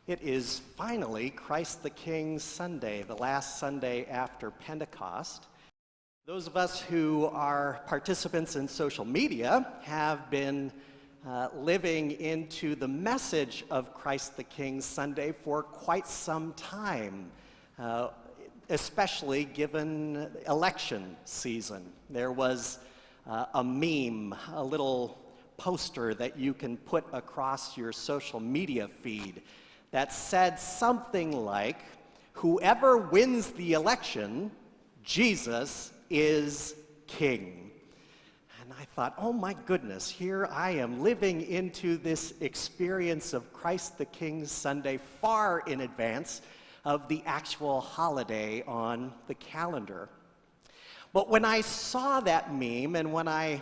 It is finally Christ the King Sunday, the last Sunday after Pentecost. Those of us who are participants in social media have been living into the message of Christ the King Sunday for quite some time, especially given election season. There was a meme, a little poster that you can put across your social media feed that said something like, "Whoever wins the election, Jesus is king." And I thought, oh my goodness, here I am living into this experience of Christ the King Sunday far in advance of the actual holiday on the calendar. But when I saw that meme and when I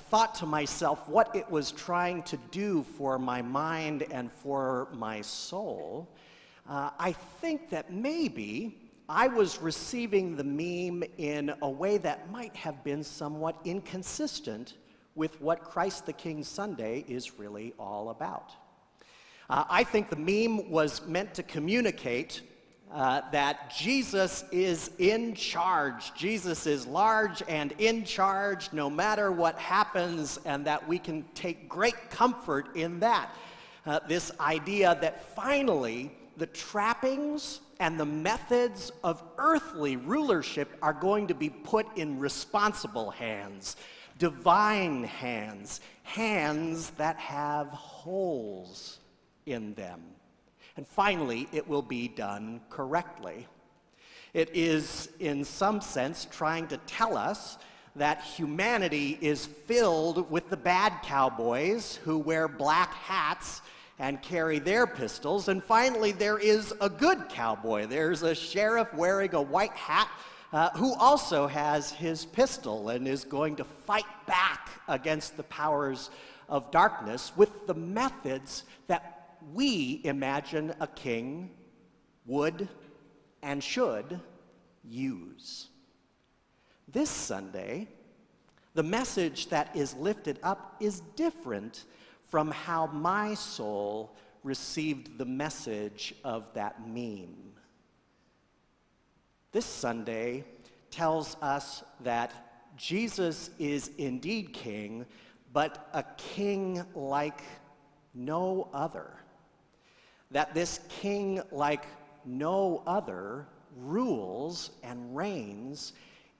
thought to myself what it was trying to do for my mind and for my soul, I think that maybe I was receiving the meme in a way that might have been somewhat inconsistent with what Christ the King Sunday is really all about. I think the meme was meant to communicate that Jesus is in charge. Jesus is large and in charge no matter what happens, and that we can take great comfort in that. This idea that finally the trappings and the methods of earthly rulership are going to be put in responsible hands, divine hands, hands that have holes in them. And finally, it will be done correctly. It is, in some sense, trying to tell us that humanity is filled with the bad cowboys who wear black hats and carry their pistols. And finally, there is a good cowboy. There's a sheriff wearing a white hat who also has his pistol and is going to fight back against the powers of darkness with the methods that we imagine a king would and should use. This Sunday, the message that is lifted up is different from how my soul received the message of that meme. This Sunday tells us that Jesus is indeed king, but a king like no other. That this king like no other rules and reigns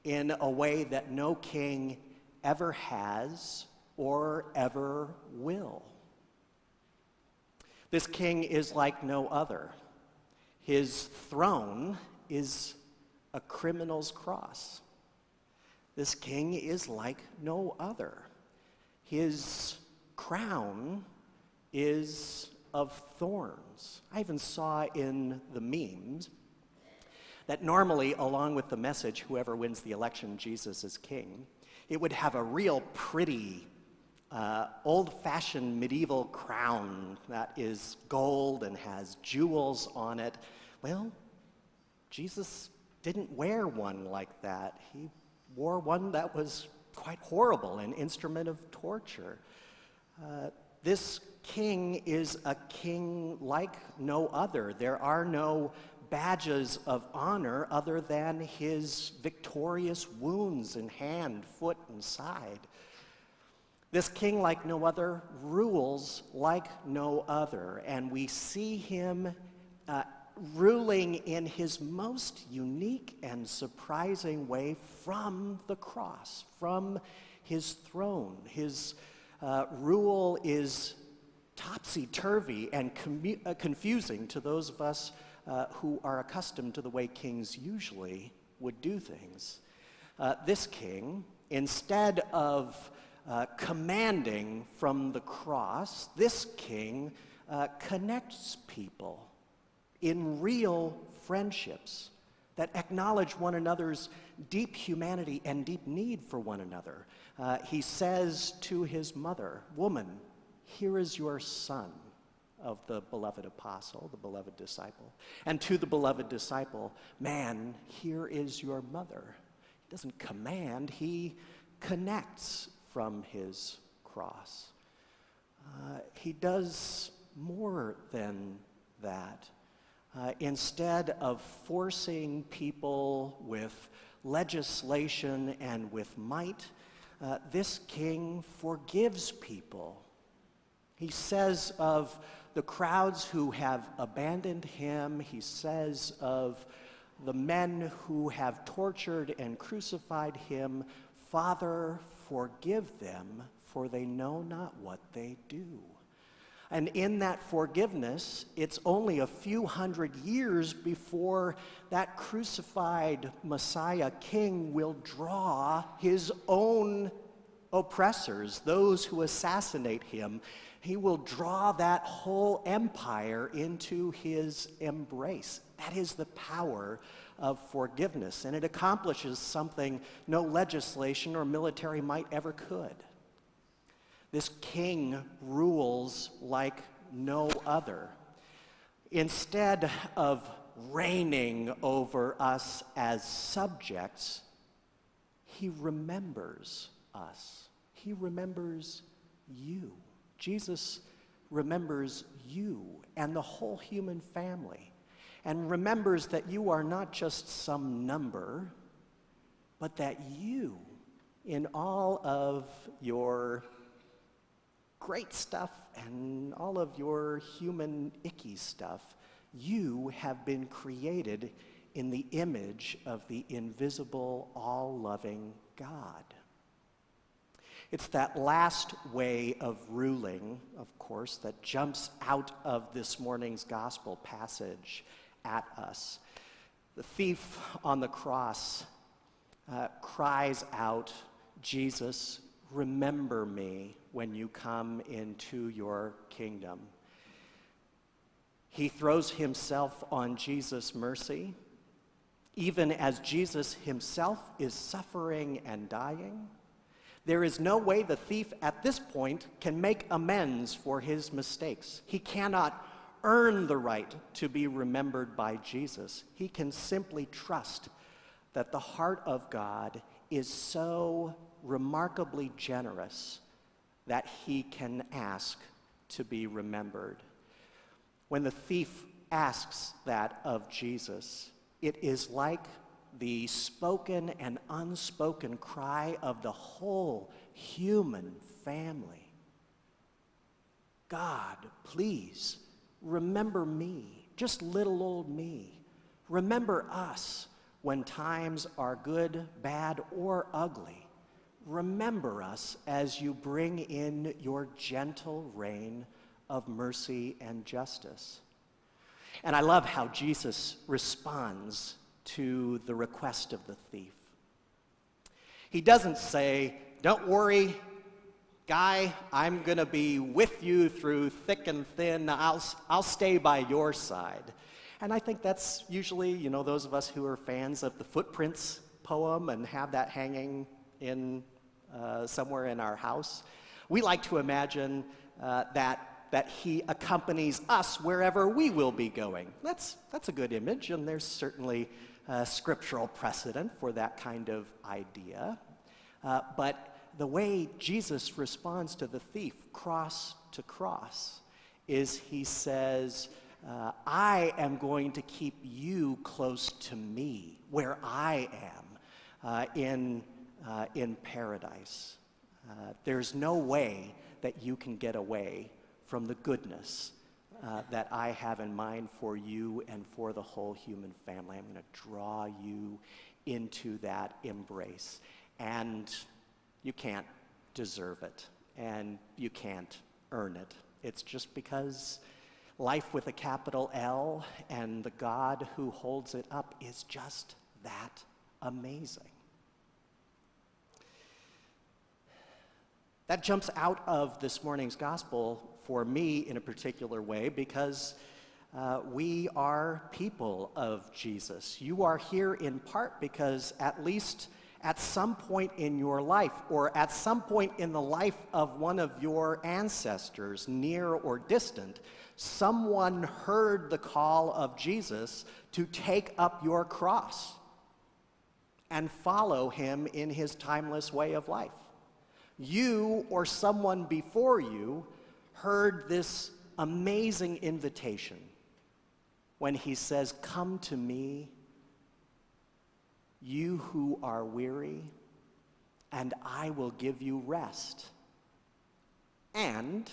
in a way that no king ever has or ever will. This king is like no other. His throne is a criminal's cross. This king is like no other. His crown is of thorns. I even saw in the memes that normally, along with the message, whoever wins the election, Jesus is king, it would have a real pretty, old-fashioned medieval crown that is gold and has jewels on it. Well, Jesus didn't wear one like that. He wore one that was quite horrible, an instrument of torture. This king is a king like no other. There are no badges of honor other than his victorious wounds in hand, foot, and side. This king like no other rules like no other, and we see him ruling in his most unique and surprising way from the cross, from his throne. His rule is topsy-turvy and confusing to those of us who are accustomed to the way kings usually would do things. This king, instead of commanding from the cross, this king connects people in real friendships that acknowledge one another's deep humanity and deep need for one another. He says to his mother, "Woman, here is your son," of the beloved apostle, the beloved disciple. And to the beloved disciple, "Man, here is your mother." He doesn't command, he connects from his cross. He does more than that. Instead of forcing people with legislation and with might, this king forgives people. He says of the crowds who have abandoned him, he says of the men who have tortured and crucified him, "Father, forgive them, for they know not what they do." And in that forgiveness, it's only a few hundred years before that crucified Messiah king will draw his own oppressors, those who assassinate him. He will draw that whole empire into his embrace. That is the power of forgiveness, and it accomplishes something no legislation or military might ever could. This king rules like no other. Instead of reigning over us as subjects, he remembers us. He remembers you. Jesus remembers you and the whole human family, and remembers that you are not just some number, but that you, in all of your great stuff and all of your human icky stuff, you have been created in the image of the invisible, all-loving God. It's that last way of ruling, of course, that jumps out of this morning's gospel passage at us. The thief on the cross cries out, "Jesus, remember me when you come into your kingdom." He throws himself on Jesus' mercy, even as Jesus himself is suffering and dying. There is no way the thief at this point can make amends for his mistakes. He cannot earn the right to be remembered by Jesus. He can simply trust that the heart of God is so remarkably generous that he can ask to be remembered. When the thief asks that of Jesus, it is like the spoken and unspoken cry of the whole human family. God, please remember me, just little old me. Remember us when times are good, bad, or ugly. Remember us as you bring in your gentle reign of mercy and justice. And I love how Jesus responds to the request of the thief. He doesn't say, "Don't worry, guy, I'm going to be with you through thick and thin. I'll stay by your side." And I think that's usually, those of us who are fans of the Footprints poem and have that hanging in somewhere in our house, we like to imagine that he accompanies us wherever we will be going. That's a good image, and there's certainly scriptural precedent for that kind of idea. But the way Jesus responds to the thief, cross to cross, is he says, "I am going to keep you close to me, where I am, in paradise. There's no way that you can get away from the goodness that I have in mind for you and for the whole human family. I'm going to draw you into that embrace." And you can't deserve it, and you can't earn it. It's just because life with a capital L and the God who holds it up is just that amazing. That jumps out of this morning's gospel for me in a particular way because we are people of Jesus. You are here in part because at least at some point in your life, or at some point in the life of one of your ancestors, near or distant, someone heard the call of Jesus to take up your cross and follow him in his timeless way of life. You or someone before you heard this amazing invitation when he says, "Come to me, you who are weary, and I will give you rest. And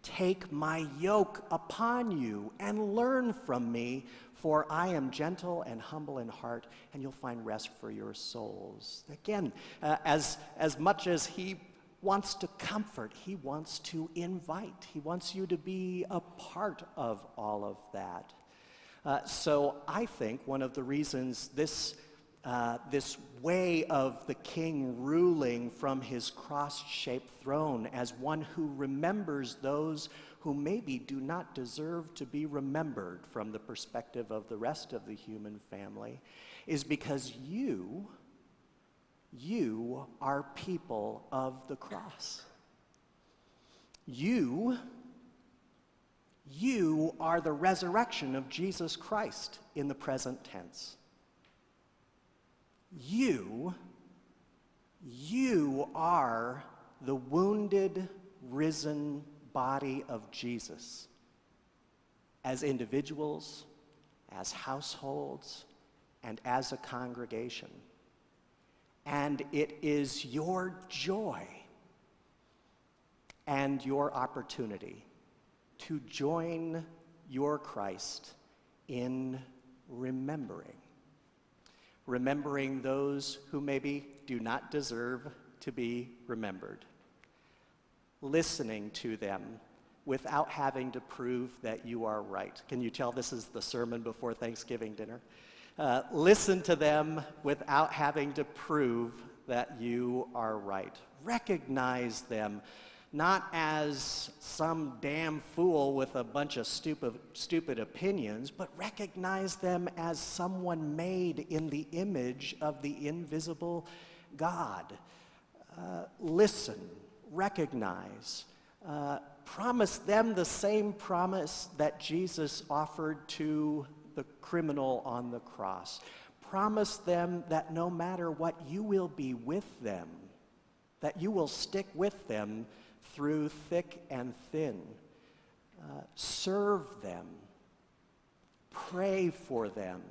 take my yoke upon you and learn from me, for I am gentle and humble in heart, and you'll find rest for your souls." Again, as much as he wants to comfort, he wants to invite. He wants you to be a part of all of that. So I think one of the reasons this way of the king ruling from his cross-shaped throne as one who remembers those who maybe do not deserve to be remembered from the perspective of the rest of the human family is because you are people of the cross. You are the resurrection of Jesus Christ in the present tense. You are the wounded, risen body of Jesus as individuals, as households, and as a congregation. And it is your joy and your opportunity to join your Christ in remembering those who maybe do not deserve to be remembered, listening to them without having to prove that you are right. Can you tell this is the sermon before Thanksgiving dinner? Listen to them without having to prove that you are right. Recognize them not as some damn fool with a bunch of stupid opinions, but recognize them as someone made in the image of the invisible God. Listen, recognize, promise them the same promise that Jesus offered to the criminal on the cross. Promise them that no matter what, you will be with them, that you will stick with them through thick and thin. Serve them. Pray for them.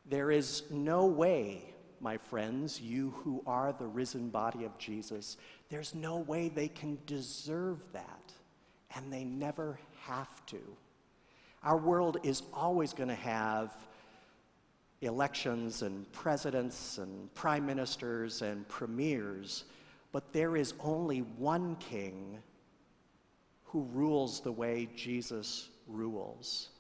There is no way, my friends, you who are the risen body of Jesus, there's no way they can deserve that, and they never have to. Our world is always going to have elections and presidents and prime ministers and premiers, but there is only one king who rules the way Jesus rules.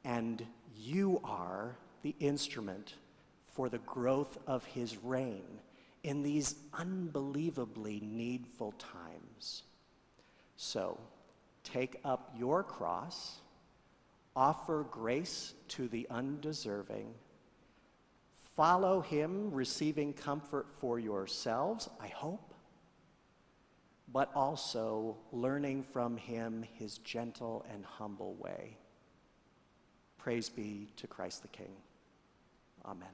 And you are the instrument for the growth of his reign in these unbelievably needful times. So, take up your cross, offer grace to the undeserving, follow him, receiving comfort for yourselves, I hope, but also learning from him his gentle and humble way. Praise be to Christ the King. Amen.